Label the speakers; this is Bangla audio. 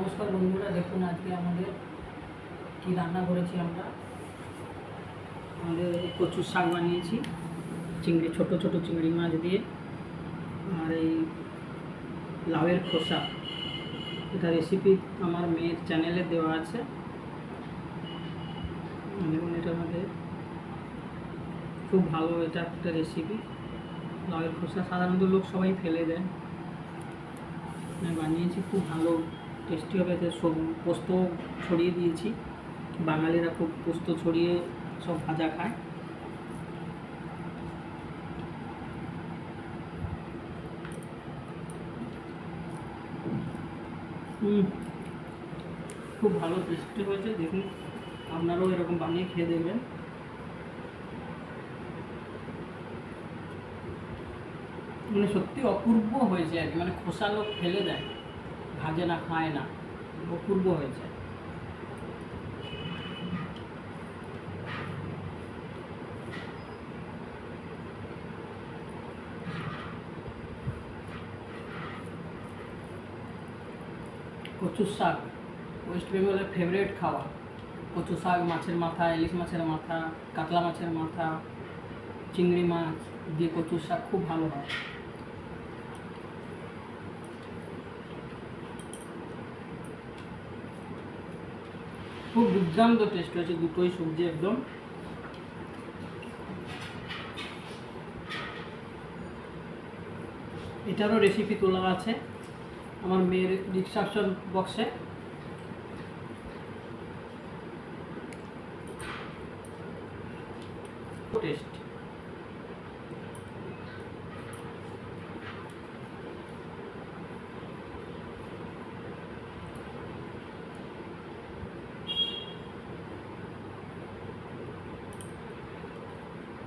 Speaker 1: নমস্কার বন্ধুরা, দেখুন আজকে আমাদের কি রান্না করেছি আমরা। আমাদের কচুর শাক বানিয়েছি চিংড়ি, ছোট ছোট চিংড়ি মাছ দিয়ে, আর এই লাউয়ের খোসা। এটা রেসিপি আমার মেয়ের চ্যানেলে দেওয়া আছে। দেখুন, এটা আমাদের খুব ভালো, এটা একটা রেসিপি। লাউয়ের খোসা সাধারণত লোক সবাই ফেলে দেয়, বানিয়েছি, খুব ভালো টেস্টি হবে। এতে সব পোস্ত ছড়িয়ে দিয়েছি, বাঙালিরা খুব পোস্ত ছড়িয়ে সব ভাজা খায়। খুব ভালো টেস্টি হয়েছে। দেখুন, আপনারাও এরকম বানিয়ে খেয়ে দেখবেন। মানে সত্যি অপূর্ব হয়েছে আর কি, মানে খোসা লোক ফেলে দেয়, ভাজে না, খায় না, অপূর্ব হয়েছে। কচুর শাক ওয়েস্ট বেঙ্গলের ফেভারিট খাওয়া। কচু শাক, মাছের মাথা, ইলিশ মাছের মাথা, কাতলা মাছের মাথা, চিংড়ি মাছ দিয়ে কচুর শাক খুব ভালো হয়। খুব দুর্দান্ত টেস্ট হয়েছে দুটোই সবজি একদম। এটারও রেসিপি তোলা আছে আমার মেয়ের ডিসক্রিপশন বক্সে। টেস্ট